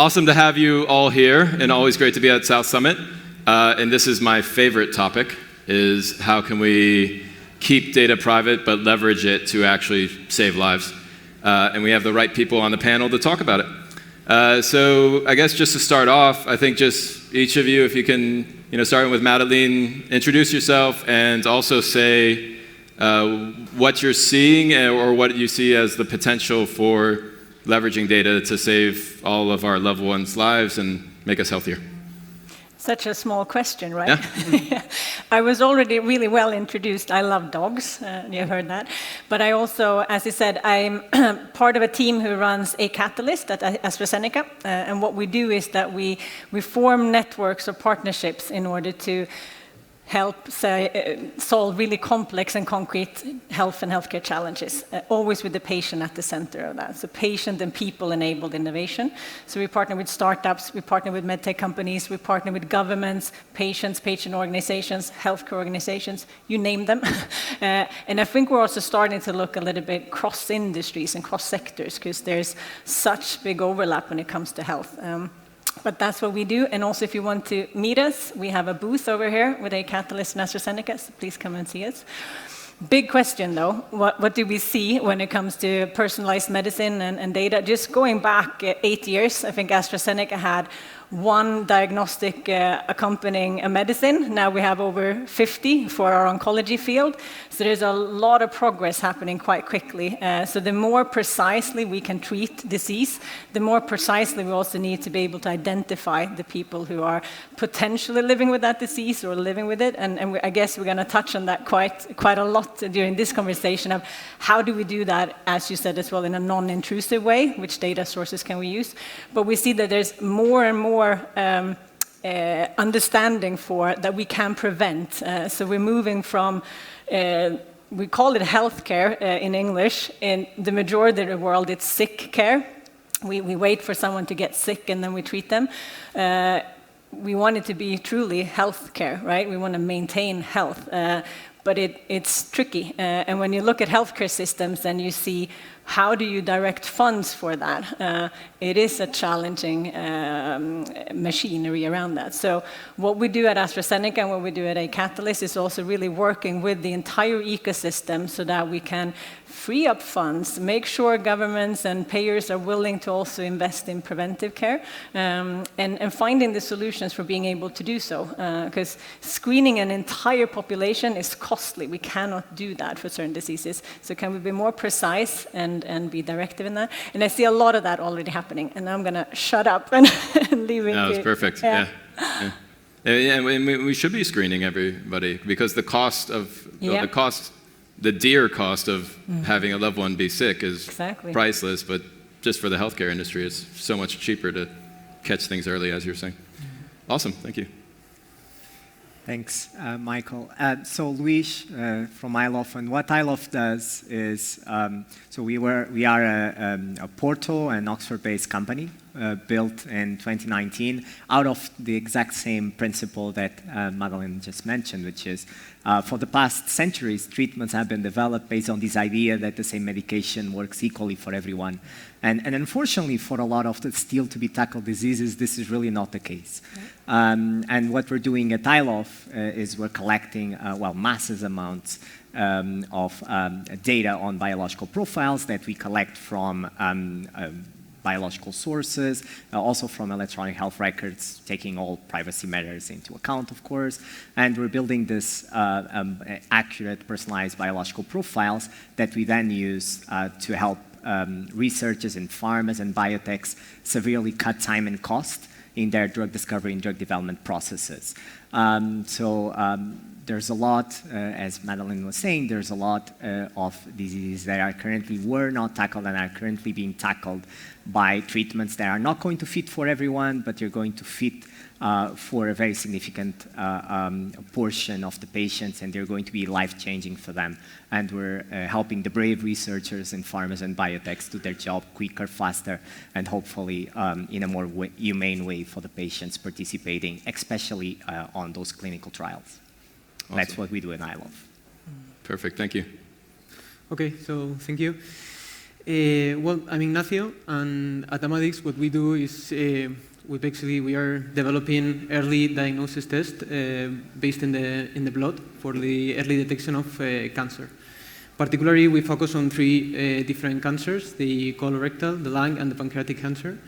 awesome to have you all here, and always great to be at South Summit. And this is my favorite topic, is how can we keep data private but leverage it to actually save lives. And we have the right people on the panel to talk about it. So I guess just to start off, I think just each of you, if you can, starting with Madeleine, introduce yourself and also say what you're seeing or what you see as the potential for leveraging data to save all of our loved ones' lives and make us healthier. Such a small question, right? Yeah. I was already really well introduced. I love dogs, you heard that. But I also, as I said, I'm part of a team who runs a catalyst at AstraZeneca. And what we do is that we form networks or partnerships in order to help solve really complex and concrete health and healthcare challenges, always with the patient at the center of that. So patient and people-enabled innovation. So we partner with startups, we partner with medtech companies, we partner with governments, patients, patient organizations, healthcare organizations, you name them. And I think we're also starting to look a little bit cross-industries and cross-sectors, because there's such big overlap when it comes to health. But that's what we do. And also, if you want to meet us, we have a booth over here with a catalyst in AstraZeneca, so please come and see us. Big question, though. What do we see when it comes to personalized medicine and data? Just going back 8 years, I think AstraZeneca had one diagnostic accompanying a medicine. Now we have over 50 for our oncology field. So there's a lot of progress happening quite quickly. So the more precisely we can treat disease, the more precisely we also need to be able to identify the people who are potentially living with that disease or living with it. And I guess we're going to touch on that quite a lot during this conversation of how do we do that, as you said as well, in a non-intrusive way, which data sources can we use. But we see that there's more and more understanding for that we can prevent. So we're moving from, we call it healthcare in English. In the majority of the world, it's sick care. We wait for someone to get sick and then we treat them. We want it to be truly healthcare, right? We want to maintain health. But it's tricky. And when you look at healthcare systems, then you see how do you direct funds for that? It is a challenging machinery around that. So what we do at AstraZeneca and what we do at a Catalyst is also really working with the entire ecosystem so that we can free up funds, make sure governments and payers are willing to also invest in preventive care, and finding the solutions for being able to do so. Because screening an entire population is costly. We cannot do that for certain diseases. So can we be more precise and be directive in that? And I see a lot of that already happening. And I'm going to shut up and leave it. No, it's perfect. Yeah. And we should be screening everybody, because the cost of the dear cost of having a loved one be sick is priceless, but just for the healthcare industry, it's so much cheaper to catch things early, as you're saying. Awesome, thank you. Thanks, Michael. So Luis from iLoF, and what iLoF does is, so we are a Porto and Oxford-based company built in 2019 out of the exact same principle that Madeleine just mentioned, which is for the past centuries, treatments have been developed based on this idea that the same medication works equally for everyone. And unfortunately, for a lot of the still to be tackled diseases, this is really not the case. And what we're doing at iLoF is we're collecting, massive amounts of data on biological profiles that we collect from biological sources, also from electronic health records, taking all privacy matters into account, of course. And we're building this accurate, personalized biological profiles that we then use to help researchers in pharmas and biotechs severely cut time and cost in their drug discovery and drug development processes. There's a lot, as Madeleine was saying, there's a lot of diseases that were not tackled and are currently being tackled by treatments that are not going to fit for everyone, but they're going to fit for a very significant portion of the patients, and they're going to be life-changing for them. And we're helping the brave researchers in pharmas and biotechs do their job quicker, faster, and hopefully in a more humane way for the patients participating, especially on those clinical trials. Awesome. That's what we do in iLoF. Perfect, thank you. Okay, so thank you. Well, I'm Ignacio, and at Amadix, what we do is we are developing early diagnosis tests based in the blood for the early detection of cancer. Particularly, we focus on three different cancers: the colorectal, the lung, and the pancreatic cancer.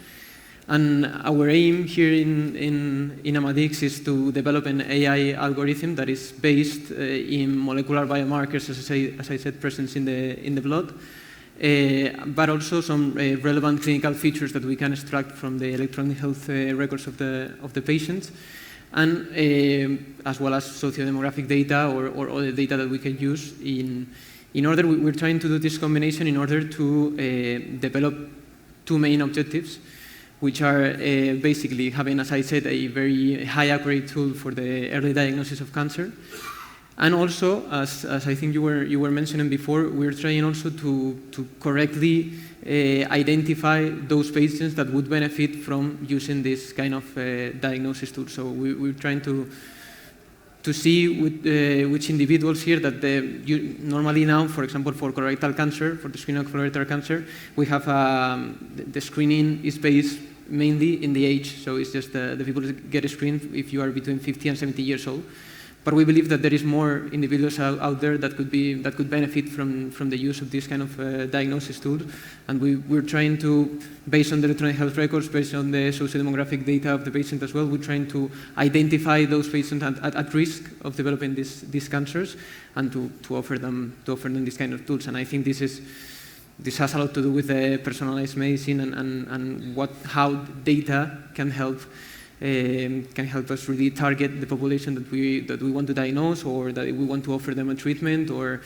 And our aim here in Amadix is to develop an AI algorithm that is based in molecular biomarkers, as I said, present in the blood, but also some relevant clinical features that we can extract from the electronic health records of the patients, and as well as sociodemographic data or other data that we can use in order. We're trying to do this combination in order to develop two main objectives, which are basically having, as I said, a very high accurate tool for the early diagnosis of cancer. And also, as I think you were mentioning before, we're trying also to correctly identify those patients that would benefit from using this kind of diagnosis tool. So we're trying to see which individuals here that normally now, for example, for colorectal cancer, for the screening of colorectal cancer, we have the screening is based mainly in the age. So it's just the people that get screened if you are between 50 and 70 years old. But we believe that there is more individuals out there that could benefit from the use of this kind of diagnosis tools. And we're trying to, based on the electronic health records, based on the sociodemographic data of the patient as well, we're trying to identify those patients at risk of developing these cancers and to offer them these kind of tools. And I think this has a lot to do with the personalized medicine and how data can help us really target the population that we want to diagnose, or that we want to offer them a treatment, or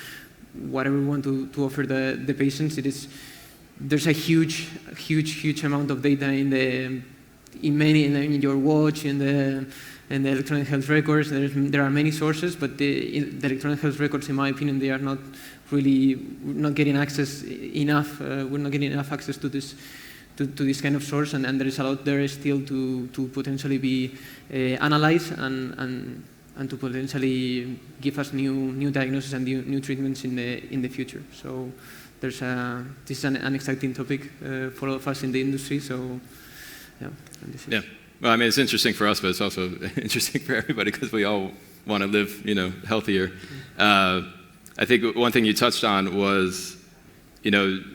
whatever we want to offer the patients. There's a huge amount of data in your watch, in the electronic health records. There are many sources, but the electronic health records, in my opinion, they are not getting access enough. We're not getting enough access to this kind of source, and there is a lot there still to potentially be analyzed and to potentially give us new diagnoses and new treatments in the future. So this is an exciting topic for all of us in the industry. So yeah. Well, I mean, it's interesting for us, but it's also interesting for everybody because we all want to live, healthier. I think one thing you touched on was,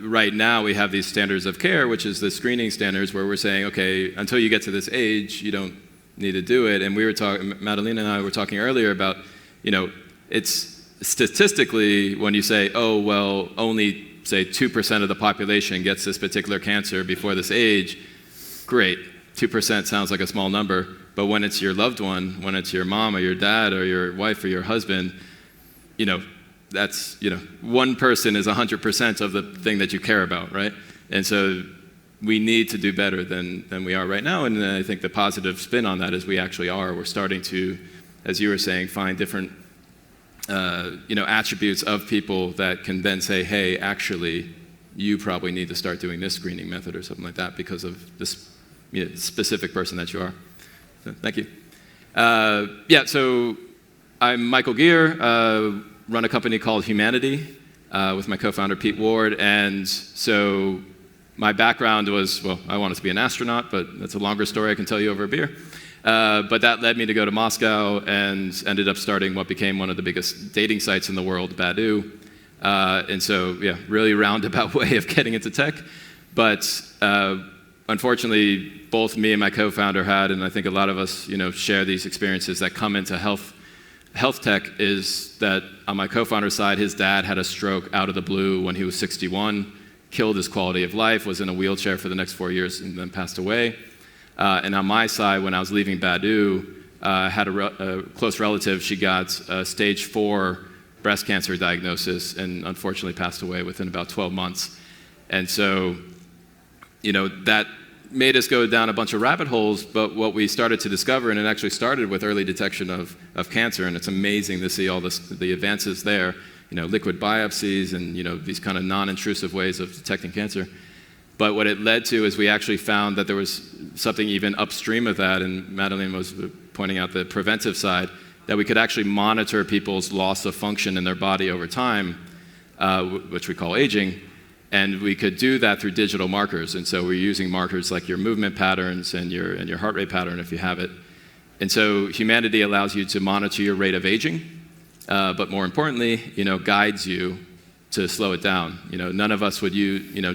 right now we have these standards of care, which is the screening standards, where we're saying, okay, until you get to this age, you don't need to do it. And we were talking, Madeleine and I were talking earlier about, it's statistically when you say, oh, well, only say 2% of the population gets this particular cancer before this age, great. 2% sounds like a small number, but when it's your loved one, when it's your mom or your dad or your wife or your husband, that's, one person is 100% of the thing that you care about, right? And so we need to do better than we are right now. And I think the positive spin on that is we actually are. We're starting to, as you were saying, find different, attributes of people that can then say, hey, actually, you probably need to start doing this screening method or something like that because of this specific person that you are. So, thank you. So I'm Michael Geer. Run a company called Humanity with my co-founder Pete Ward, and so my background was, well, I wanted to be an astronaut, but that's a longer story I can tell you over a beer. But that led me to go to Moscow and ended up starting what became one of the biggest dating sites in the world, Badoo. And so, really roundabout way of getting into tech. But unfortunately, both me and my co-founder had, and I think a lot of us, share these experiences that come into health tech, is that on my co-founder's side, his dad had a stroke out of the blue when he was 61, killed his quality of life, was in a wheelchair for the next 4 years, and then passed away. And on my side, when I was leaving Badoo, I had a close relative. She got stage 4 breast cancer diagnosis and unfortunately passed away within about 12 months. And so, that made us go down a bunch of rabbit holes, but what we started to discover, and it actually started with early detection of cancer, and it's amazing to see all the advances there, liquid biopsies and these kind of non-intrusive ways of detecting cancer. But what it led to is we actually found that there was something even upstream of that, and Madeleine was pointing out the preventive side, that we could actually monitor people's loss of function in their body over time, which we call aging, And we could do that through digital markers. And so we're using markers like your movement patterns and your heart rate pattern if you have it. And so humanity allows you to monitor your rate of aging, but more importantly, guides you to slow it down. None of us would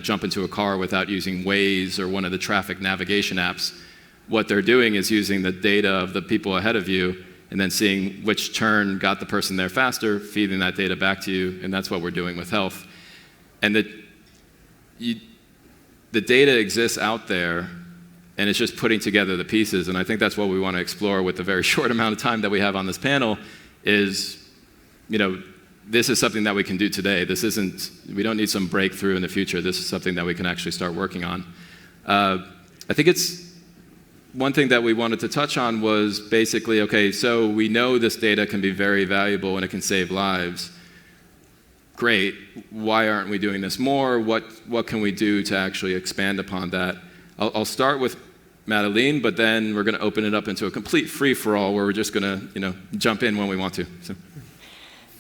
jump into a car without using Waze or one of the traffic navigation apps. What they're doing is using the data of the people ahead of you and then seeing which turn got the person there faster, feeding that data back to you, and that's what we're doing with health. And the data exists out there, and it's just putting together the pieces, and I think that's what we want to explore with the very short amount of time that we have on this panel is, this is something that we can do today. We don't need some breakthrough in the future. This is something that we can actually start working on. I think one thing that we wanted to touch on was basically, okay, so we know this data can be very valuable and it can save lives. Great, why aren't we doing this more? What can we do to actually expand upon that? I'll start with Madeleine, but then we're going to open it up into a complete free-for-all where we're just going to jump in when we want to. So.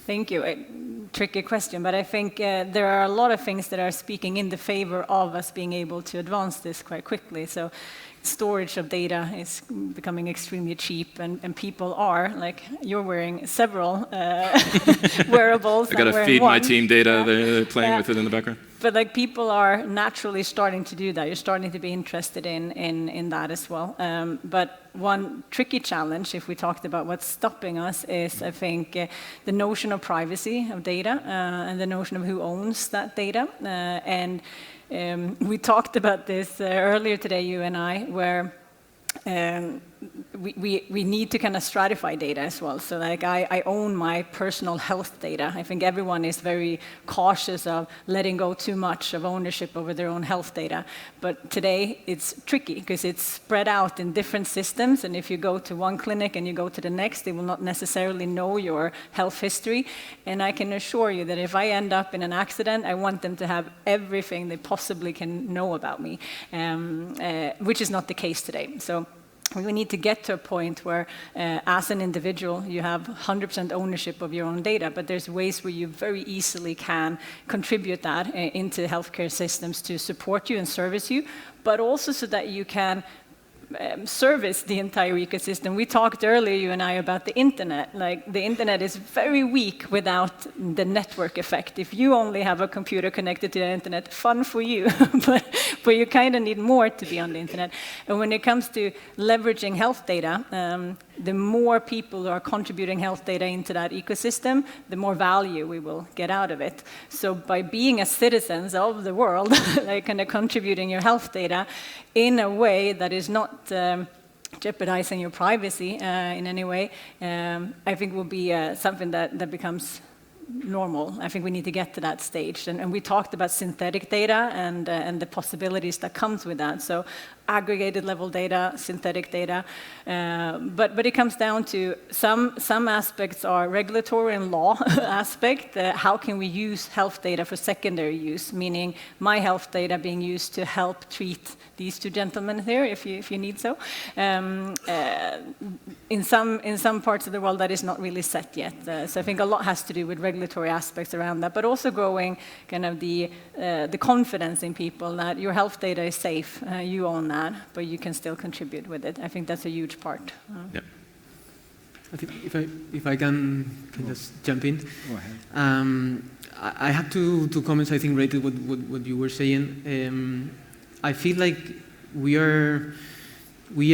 Thank you. Tricky question, but I think there are a lot of things that are speaking in the favor of us being able to advance this quite quickly. So storage of data is becoming extremely cheap, and people are, like you're wearing several wearables. I got to feed my team data, they're playing with it in the background. But people are naturally starting to do that. You're starting to be interested in that as well. But one tricky challenge, if we talked about what's stopping us, is I think the notion of privacy of data and the notion of who owns that data. We talked about this earlier today, you and I, where we need to kind of stratify data as well. So I own my personal health data. I think everyone is very cautious of letting go too much of ownership over their own health data. But today it's tricky because it's spread out in different systems. And if you go to one clinic and you go to the next, they will not necessarily know your health history. And I can assure you that if I end up in an accident, I want them to have everything they possibly can know about me, which is not the case today. So we need to get to a point where, as an individual, you have 100% ownership of your own data, but there's ways where you very easily can contribute that into healthcare systems to support you and service you, but also so that you can service the entire ecosystem. We talked earlier, you and I, about the internet. Like, the internet is very weak without the network effect. If you only have a computer connected to the internet, fun for you, but you kind of need more to be on the internet. And when it comes to leveraging health data, the more people who are contributing health data into that ecosystem, the more value we will get out of it. So by being as citizens of the world, like kind of contributing your health data in a way that is not jeopardizing your privacy in any way, I think will be something that becomes normal. I think we need to get to that stage. And we talked about synthetic data and the possibilities that comes with that. So aggregated level data, synthetic data. But it comes down to some aspects are regulatory and law aspect. How can we use health data for secondary use, meaning my health data being used to help treat these two gentlemen here, if you need so. In some parts of the world, that is not really set yet. So I think a lot has to do with regulatory aspects around that, but also growing kind of the confidence in people that your health data is safe, you own that, but you can still contribute with it. I think that's a huge part. Yeah. I think if I can just jump in. Go ahead. I have two comments, I think, related with what you were saying. I feel like we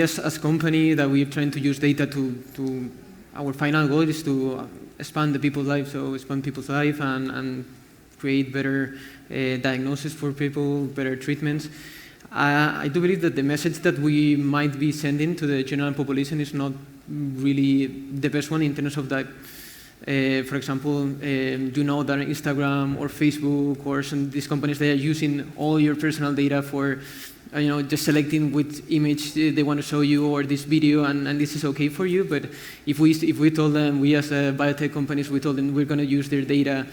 as company, that we are trying to use data to our final goal is to expand the people's lives, so expand people's life and create better diagnosis for people, better treatments. I do believe that the message that we might be sending to the general population is not really the best one in terms of that. For example, you know that Instagram or Facebook or these companies, they are using all your personal data for, just selecting which image they want to show you or this video, and this is okay for you. But if we told them, we as biotech companies, we told them we're going to use their data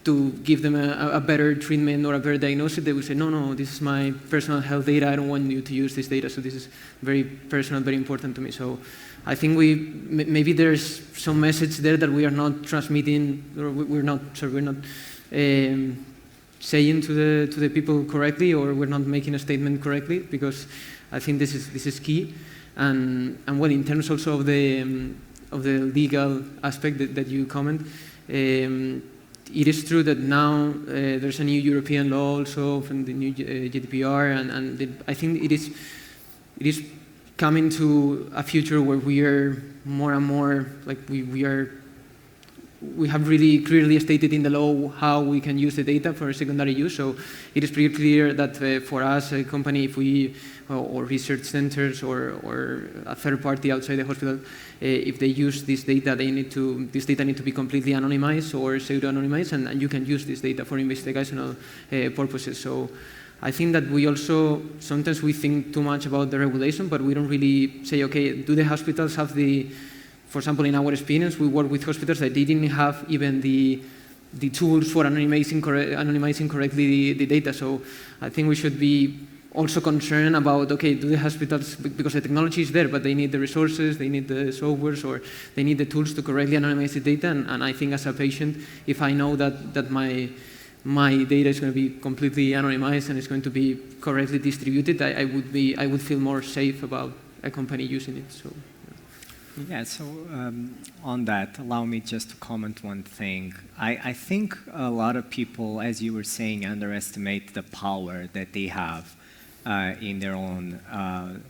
to give them a better treatment or a better diagnosis, they would say, no, this is my personal health data. I don't want you to use this data. So this is very personal, very important to me. So I think maybe there's some message there that we are not transmitting, or we're not saying to the people correctly, or we're not making a statement correctly, because I think this is key. And well, in terms also of the legal aspect that you comment, it is true that now there's a new European law also from the new GDPR, and I think it is coming to a future where we are more and more like we have really clearly stated in the law how we can use the data for secondary use. So it is pretty clear that for us, a company, if we or research centers or a third party outside the hospital, if they use this data, this data need to be completely anonymized or pseudo-anonymized, and you can use this data for investigational purposes. So I think that we also, sometimes we think too much about the regulation, but we don't really say, okay, do the hospitals have for example, in our experience, we work with hospitals that didn't have even the tools for anonymizing correctly the data. So I think we should be also concerned about, okay, do the hospitals, because the technology is there, but they need the resources, they need the softwares, or they need the tools to correctly anonymize the data. And I think as a patient, if I know that my data is going to be completely anonymized and it's going to be correctly distributed, I would feel more safe about a company using it. So. Yeah, so on that, allow me just to comment one thing. I think a lot of people, as you were saying, underestimate the power that they have in their own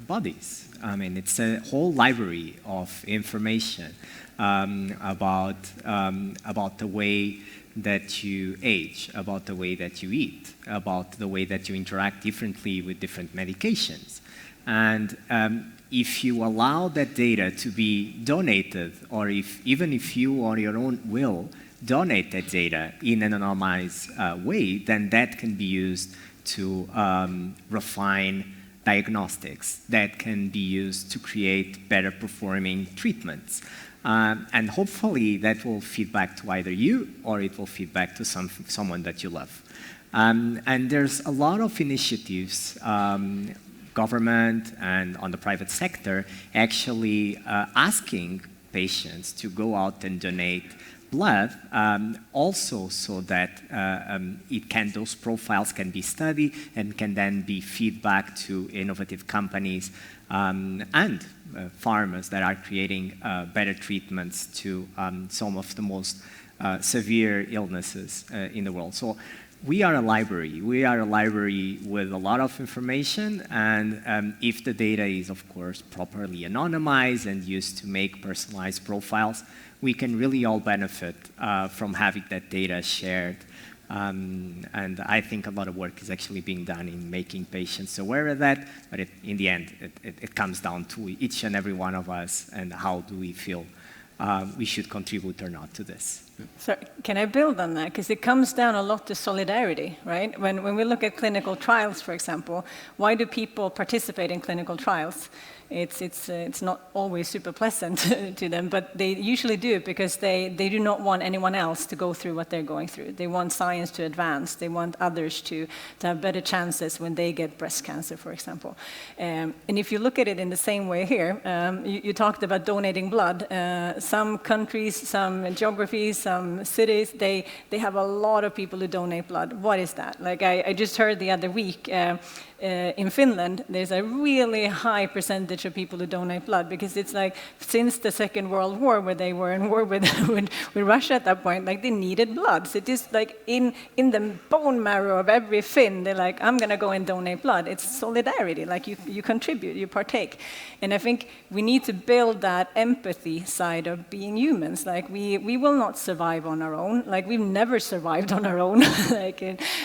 bodies. I mean, it's a whole library of information about the way that you age, about the way that you eat, about the way that you interact differently with different medications. And if you allow that data to be donated, or even if you on your own will donate that data in an anonymized way, then that can be used to refine diagnostics, that can be used to create better performing treatments. And hopefully that will feed back to either you or it will feed back to someone that you love. And there's a lot of initiatives, government and on the private sector, actually asking patients to go out and donate blood, also so that those profiles can be studied and can then be feedback to innovative companies and pharmas that are creating better treatments to some of the most severe illnesses in the world. So we are a library. We are a library with a lot of information, and if the data is, of course, properly anonymized and used to make personalized profiles, we can really all benefit from having that data shared. And I think a lot of work is actually being done in making patients aware of that, but in the end, it comes down to each and every one of us and how do we feel we should contribute or not to this. So can I build on that? Because it comes down a lot to solidarity, right? When we look at clinical trials, for example, why do people participate in clinical trials? It's not always super pleasant to them, but they usually do it because they do not want anyone else to go through what they're going through. They want science to advance. They want others to have better chances when they get breast cancer, for example. And if you look at it in the same way here, you talked about donating blood. Some countries, some geographies, some cities, they have a lot of people who donate blood. What is that? Like I just heard the other week, in Finland, there's a really high percentage of people who donate blood because it's like since the Second World War, where they were in war with Russia at that point, like they needed blood. So it is like in the bone marrow of every Finn, they're like, I'm going to go and donate blood. It's solidarity, like you contribute, you partake. And I think we need to build that empathy side of being humans. Like we will not survive on our own. Like we've never survived on our own.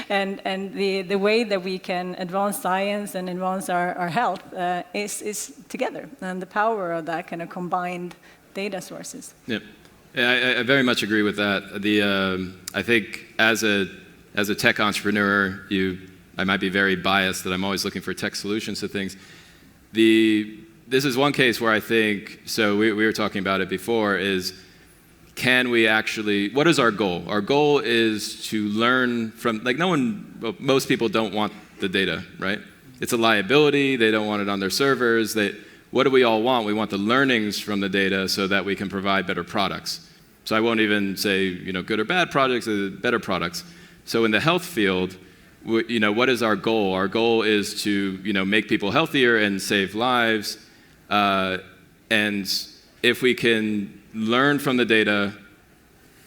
and the way that we can advance science and advance our health is together, and the power of that kind of combined data sources. Yeah, I very much agree with that. I think as a tech entrepreneur, I might be very biased that I'm always looking for tech solutions to things. This is one case where I think, so we were talking about it before, is can we actually, what is our goal? Our goal is to learn from, like most people don't want the data, right? It's a liability, they don't want it on their servers. What do we all want? We want the learnings from the data so that we can provide better products. So I won't even say, good or bad projects, better products. So in the health field, what is our goal? Our goal is to make people healthier and save lives. And if we can learn from the data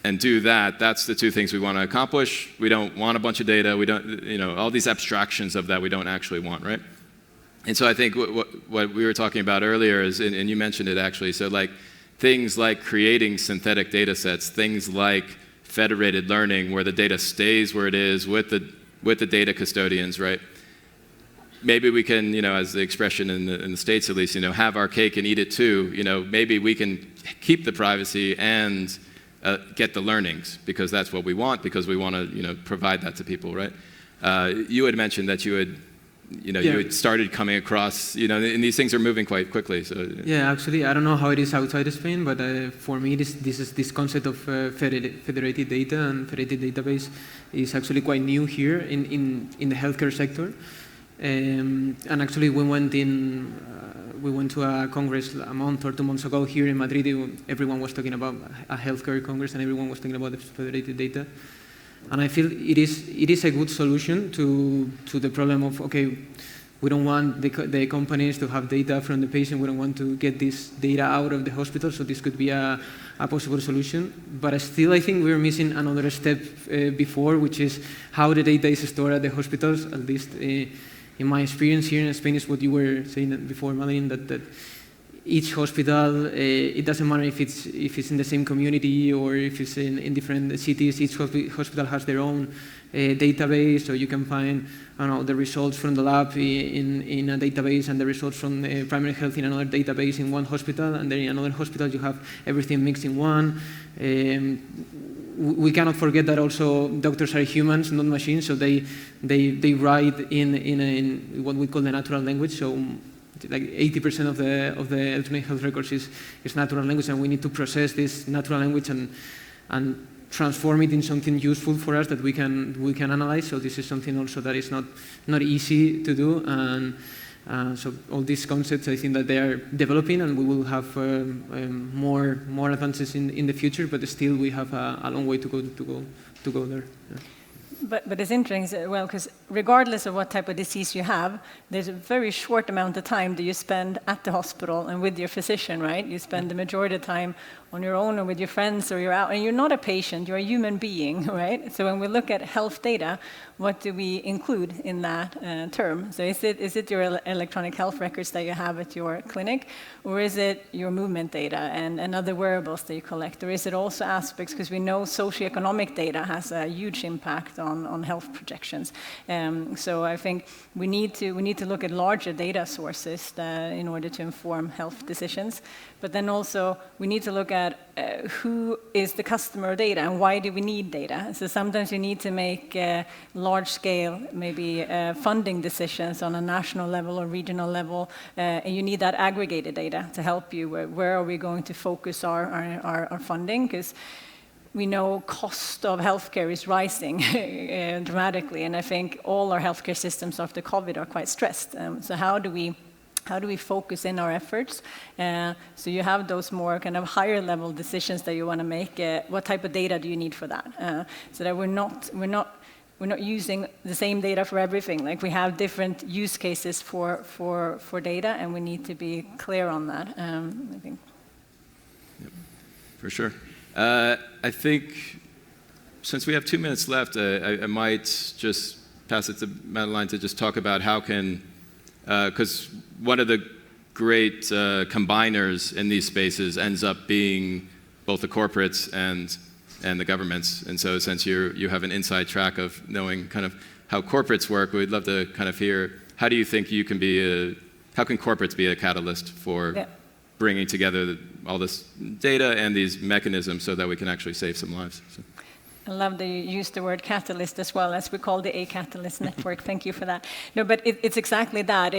and do that, that's the two things we want to accomplish. We don't want a bunch of data. We don't, all these abstractions of that we don't actually want, right? And so I think what we were talking about earlier is, and you mentioned it actually, so like things like creating synthetic data sets, things like federated learning where the data stays where it is with the data custodians, right? Maybe we can, as the expression in the States at least, have our cake and eat it too. Maybe we can keep the privacy and get the learnings because that's what we want, because we want to, provide that to people, right? You had mentioned that you had started coming across, and these things are moving quite quickly. So yeah, actually, I don't know how it is outside of Spain, but for me, this concept of federated data and federated database is actually quite new here in the healthcare sector. And actually, we went to a congress a month or 2 months ago here in Madrid. Everyone was talking about a healthcare congress, and everyone was talking about the federated data. And I feel it is a good solution to the problem of, okay, we don't want the companies to have data from the patient. We don't want to get this data out of the hospital, so this could be a possible solution. But still, I think we're missing another step before, which is how the data is stored at the hospitals. At least in my experience here in Spain is what you were saying before, Madeleine, that each hospital, it doesn't matter if it's in the same community or if it's in different cities. Each hospital has their own database, so you can find, I don't know, the results from the lab in a database and the results from primary health in another database in one hospital, and then in another hospital you have everything mixed in one. We cannot forget that also doctors are humans, not machines, so they write in what we call the natural language. So like 80% of the electronic health records is natural language, and we need to process this natural language and transform it in something useful for us that we can analyze. So this is something also that is not easy to do, and so all these concepts, I think that they are developing, and we will have more advances in the future. But still, we have a long way to go there. Yeah. But it's interesting as well, because regardless of what type of disease you have, there's a very short amount of time that you spend at the hospital and with your physician, right? You spend the majority of the time on your own or with your friends, or you're out, and you're not a patient, you're a human being, right? So when we look at health data, what do we include in that term? So is it your electronic health records that you have at your clinic, or is it your movement data and other wearables that you collect, or is it also aspects, because we know socioeconomic data has a huge impact on health projections. So I think we need to look at larger data sources in order to inform health decisions. But then also we need to look at who is the customer data and why do we need data. So sometimes you need to make large-scale, maybe funding decisions on a national level or regional level, and you need that aggregated data to help you. Where are we going to focus our funding? Because we know cost of healthcare is rising dramatically, and I think all our healthcare systems after COVID are quite stressed. So how do we focus in our efforts? So you have those more kind of higher level decisions that you want to make. What type of data do you need for that? So that we're not using the same data for everything. Like we have different use cases for data, and we need to be clear on that. I think. Yep, for sure. I think since we have 2 minutes left, I might just pass it to Madeleine to just talk about how can, because one of the great combiners in these spaces ends up being both the corporates and the governments. And so since you have an inside track of knowing kind of how corporates work, we'd love to kind of hear, how do you think you can how can corporates be a catalyst for bringing together all this data and these mechanisms so that we can actually save some lives? So. I love that you use the word catalyst as well, as we call the A Catalyst Network. Thank you for that. No, but it's exactly that.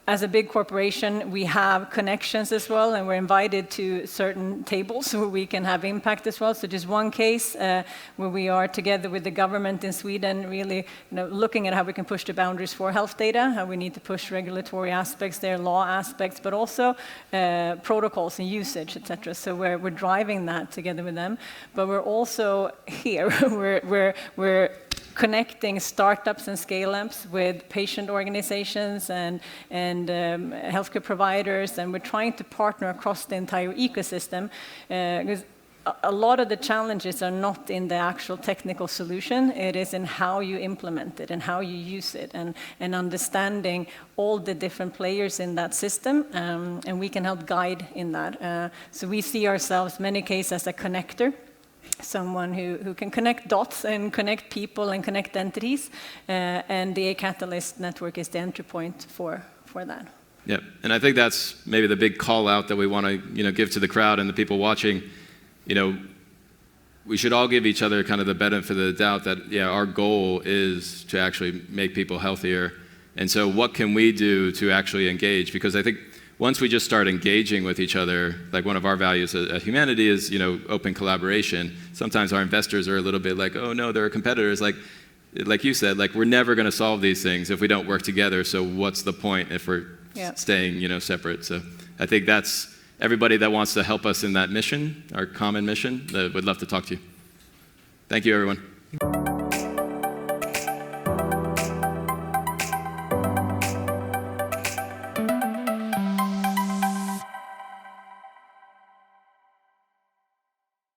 as a big corporation, we have connections as well, and we're invited to certain tables where we can have impact as well. So just one case where we are together with the government in Sweden, really looking at how we can push the boundaries for health data, how we need to push regulatory aspects there, law aspects, but also protocols and usage, etc. So we're driving that together with them. But we're also here, we're connecting startups and scale-ups with patient organizations and healthcare providers, and we're trying to partner across the entire ecosystem, because a lot of the challenges are not in the actual technical solution, it is in how you implement it and how you use it, and understanding all the different players in that system, and we can help guide in that. So we see ourselves, many cases, as a connector, someone who can connect dots and connect people and connect entities, and the A-Catalyst network is the entry point for that. Yep, and I think that's maybe the big call out that we want to give to the crowd and the people watching. We should all give each other kind of the benefit of the doubt that our goal is to actually make people healthier, and so what can we do to actually engage? Because I think once we just start engaging with each other, like one of our values at humanity is, open collaboration. Sometimes our investors are a little bit like, oh no, they're competitors. Like you said, we're never going to solve these things if we don't work together. So what's the point if we're staying, separate? So I think that's everybody that wants to help us in that mission, our common mission, would love to talk to you. Thank you, everyone.